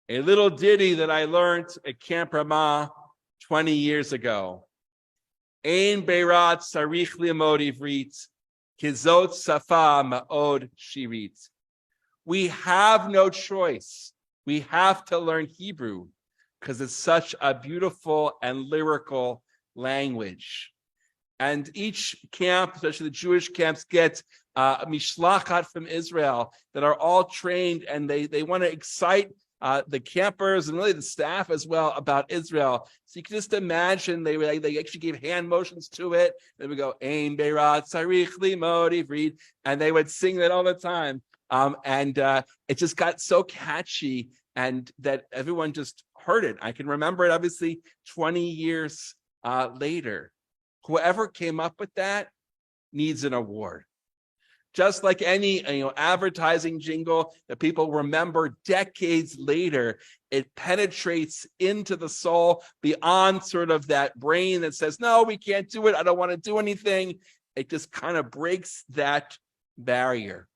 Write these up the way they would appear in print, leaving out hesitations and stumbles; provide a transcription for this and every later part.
A little ditty that I learned at Camp Ramah 20 years ago. Ein beirat sarich li'mod ivrit, kizot safa ma'od shirit. We have no choice. We have to learn Hebrew because it's such a beautiful and lyrical language. And each camp, especially the Jewish camps, get a mishlachat from Israel that are all trained, and they want to excite the campers and really the staff as well about Israel. So you can just imagine they actually gave hand motions to it. They would go, Ein beirat sarich li'mod ivrit, and they would sing that all the time. And it just got so catchy, and that everyone just heard it. I can remember it, obviously, 20 years later. Whoever came up with that needs an award. Just like any advertising jingle that people remember decades later, it penetrates into the soul beyond sort of that brain that says, no, we can't do it. I don't want to do anything. It just kind of breaks that barrier.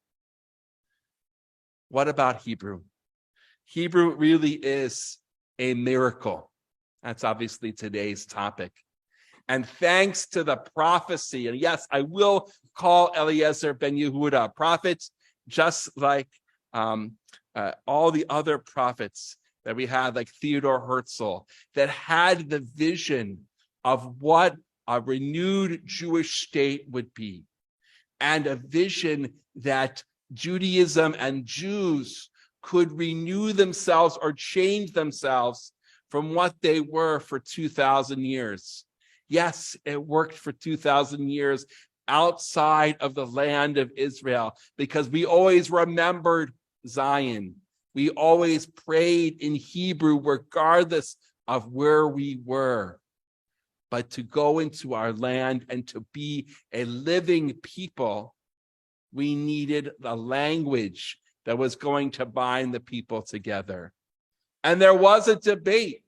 What about Hebrew? Hebrew really is a miracle. That's obviously today's topic. And thanks to the prophecy, and yes, I will call Eliezer ben Yehuda a prophet, just like all the other prophets that we had, like Theodore Herzl, that had the vision of what a renewed Jewish state would be, and a vision that Judaism and Jews could renew themselves or change themselves from what they were for 2,000 years. Yes, it worked for 2,000 years outside of the land of Israel, because we always remembered Zion. We always prayed in Hebrew regardless of where we were. But to go into our land and to be a living people, we needed the language that was going to bind the people together. And there was a debate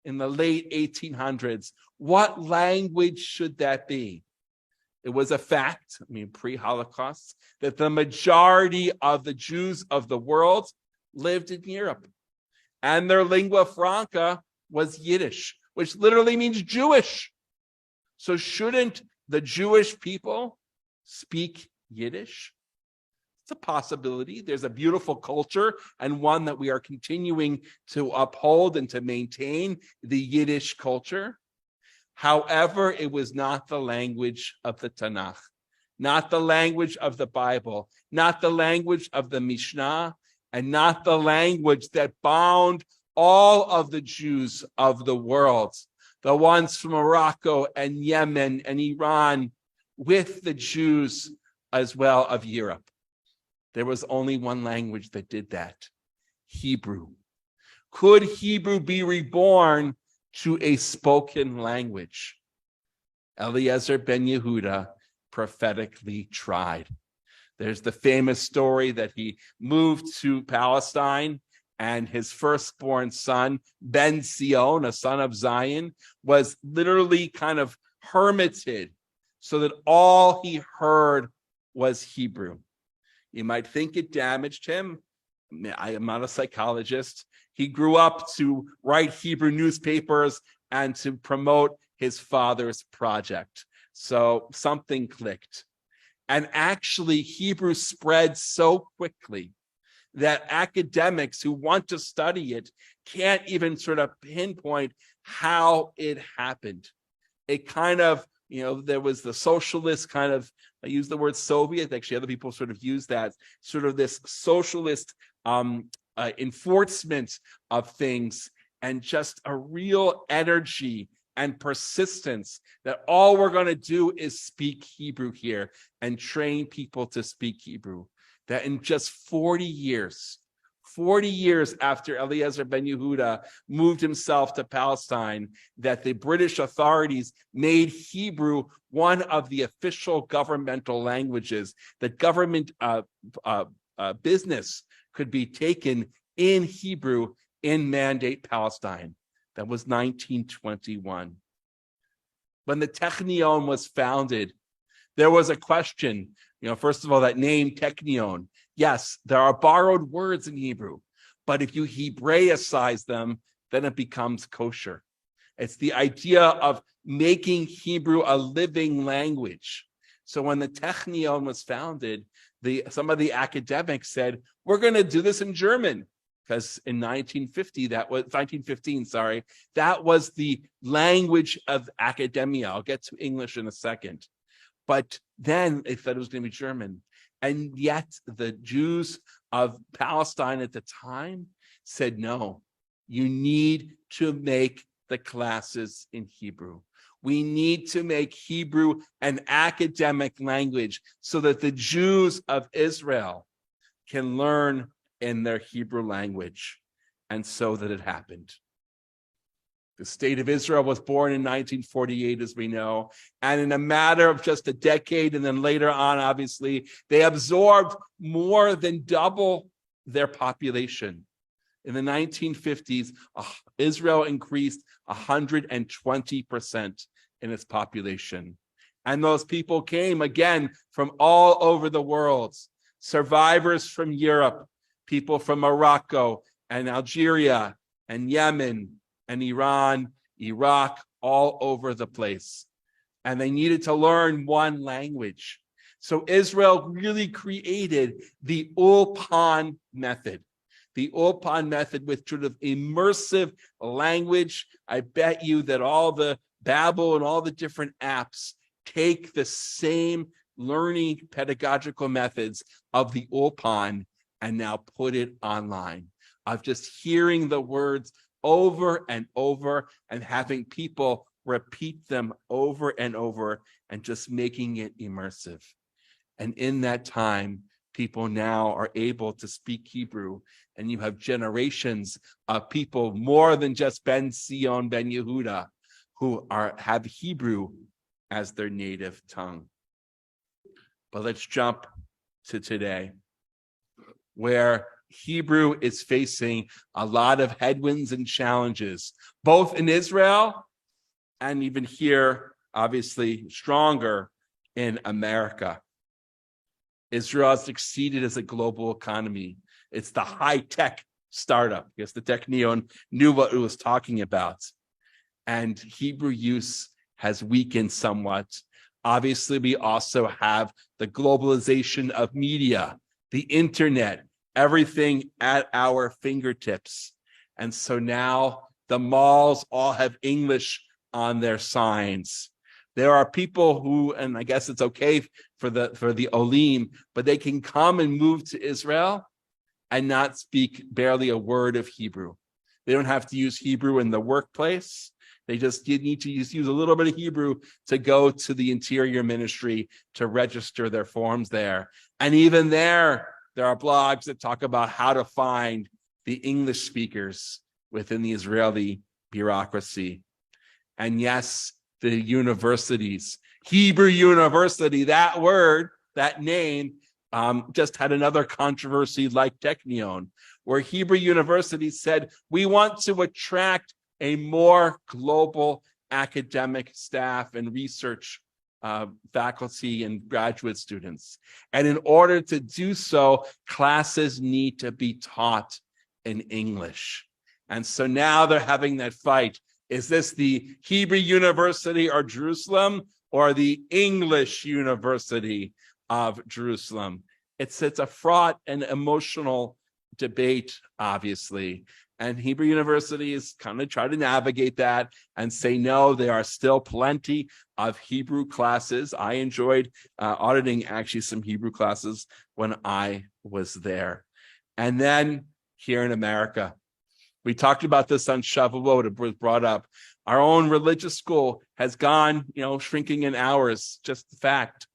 in the late 1800s. What language should that be? It was a fact, pre-Holocaust, that the majority of the Jews of the world lived in Europe. And their lingua franca was Yiddish, which literally means Jewish. So shouldn't the Jewish people speak Yiddish? It's a possibility. There's a beautiful culture, and one that we are continuing to uphold and to maintain, the Yiddish culture. However, it was not the language of the Tanakh, not the language of the Bible, not the language of the Mishnah, and not the language that bound all of the Jews of the world, the ones from Morocco and Yemen and Iran, with the Jews as well of Europe. There was only one language that did that: Hebrew. Could Hebrew be reborn to a spoken language? Eliezer ben Yehuda prophetically tried. There's the famous story that he moved to Palestine, and his firstborn son, Ben Sion, a son of Zion, was literally kind of hermited so that all he heard was Hebrew. You might think it damaged him. I am not a psychologist. He grew up to write Hebrew newspapers and to promote his father's project. So something clicked. And actually, Hebrew spread so quickly that academics who want to study it can't even sort of pinpoint how it happened. It kind of, there was the socialist kind of, I use the word Soviet, actually other people sort of use that, sort of this socialist enforcement of things, and just a real energy and persistence that all we're going to do is speak Hebrew here and train people to speak Hebrew. That in just 40 years after Eliezer ben Yehuda moved himself to Palestine, that the British authorities made Hebrew one of the official governmental languages, that government business could be taken in Hebrew in Mandate Palestine. That was 1921. When the Technion was founded, there was a question, first of all, that name Technion. Yes, there are borrowed words in Hebrew, But if you Hebraicize them, then it becomes kosher. It's the idea of making Hebrew a living language. So when the Technion was founded, some of the academics said, we're going to do this in German. Because in 1915, that was the language of academia. I'll get to English in a second. But then they thought it was going to be German. And yet the Jews of Palestine at the time said, no, you need to make the classes in Hebrew. We need to make Hebrew an academic language so that the Jews of Israel can learn in their Hebrew language. And so that it happened. The state of Israel was born in 1948, as we know, and in a matter of just a decade, and then later on, obviously, they absorbed more than double their population. In the 1950s, Israel increased 120% in its population. And those people came, again, from all over the world. Survivors from Europe, people from Morocco and Algeria and Yemen and Iran, Iraq, all over the place. And they needed to learn one language. So Israel really created the Ulpan method. The Ulpan method with sort of immersive language. I bet you that all the Babbel and all the different apps take the same learning pedagogical methods of the Ulpan and now put it online, of just hearing the words over and over and having people repeat them over and over and just making it immersive. And in that time, people now are able to speak Hebrew, and you have generations of people more than just Ben Sion, Ben Yehuda, who have Hebrew as their native tongue. But let's jump to today, where Hebrew is facing a lot of headwinds and challenges, both in Israel and even here, obviously stronger in America. Israel has succeeded as a global economy. It's the high-tech startup, because the Technion knew what it was talking about. And Hebrew use has weakened somewhat. Obviously, we also have the globalization of media, the internet, everything at our fingertips. And so now the malls all have English on their signs. There are people who, and I guess it's okay for the Olim, but they can come and move to Israel and not speak barely a word of Hebrew. They don't have to use Hebrew in the workplace. They just need to use a little bit of Hebrew to go to the interior ministry to register their forms there. And even there are blogs that talk about how to find the English speakers within the Israeli bureaucracy. And yes, the universities, Hebrew University, that word, that name, just had another controversy like Technion, where Hebrew University said, we want to attract a more global academic staff and research faculty and graduate students. And in order to do so, classes need to be taught in English. And so now they're having that fight. Is this the Hebrew University of Jerusalem or the English University of Jerusalem? It's a fraught and emotional debate, obviously. And Hebrew University is kind of trying to navigate that and say, no, there are still plenty of Hebrew classes. I enjoyed auditing actually some Hebrew classes when I was there. And then here in America, we talked about this on Shavuot. It was brought up. Our own religious school has gone, shrinking in hours, just the fact.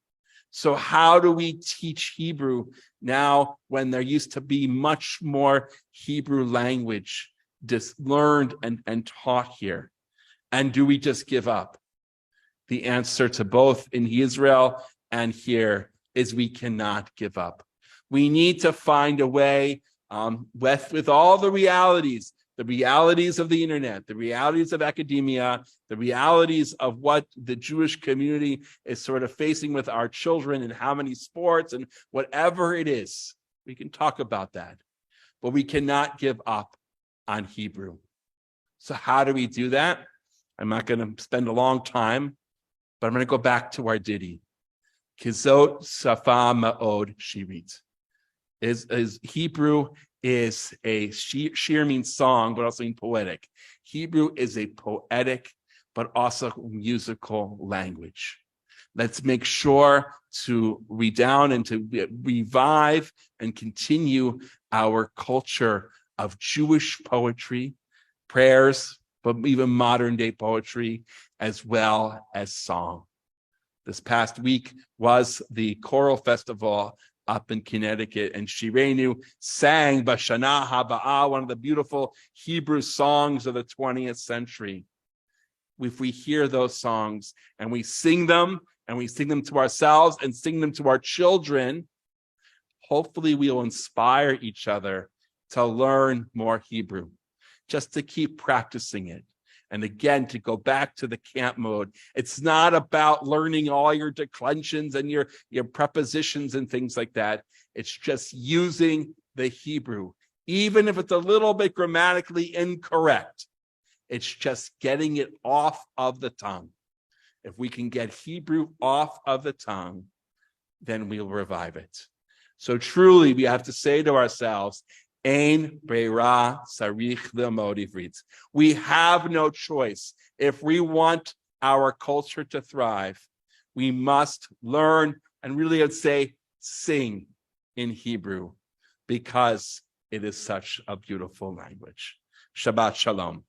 So how do we teach Hebrew now when there used to be much more Hebrew language learned and taught here? And do we just give up? The answer to both in Israel and here is we cannot give up. We need to find a way with all the realities of the internet, the realities of academia, the realities of what the Jewish community is sort of facing with our children and how many sports and whatever it is. We can talk about that. but we cannot give up on Hebrew. So how do we do that? I'm not going to spend a long time, but I'm going to go back to our ditty. Kizot safa ma'od shirit. Hebrew is a shir means song, but also means poetic. Hebrew is a poetic, but also musical language. Let's make sure to redound and to revive and continue our culture of Jewish poetry, prayers, but even modern day poetry, as well as song. This past week was the choral festival up in Connecticut, and Shirenu sang Bashana Haba'ah, one of the beautiful Hebrew songs of the 20th century. If we hear those songs and we sing them to ourselves and sing them to our children, hopefully we will inspire each other to learn more Hebrew, just to keep practicing it. And again, to go back to the camp mode, it's not about learning all your declensions and your prepositions and things like that. It's just using the Hebrew, even if it's a little bit grammatically incorrect. It's just getting it off of the tongue. If we can get Hebrew off of the tongue, then we'll revive it. So truly, we have to say to ourselves, Ein Beira Sarich Lilmod Ivrit. We have no choice. If we want our culture to thrive, we must learn and really, I'd say, sing in Hebrew, because it is such a beautiful language. Shabbat Shalom.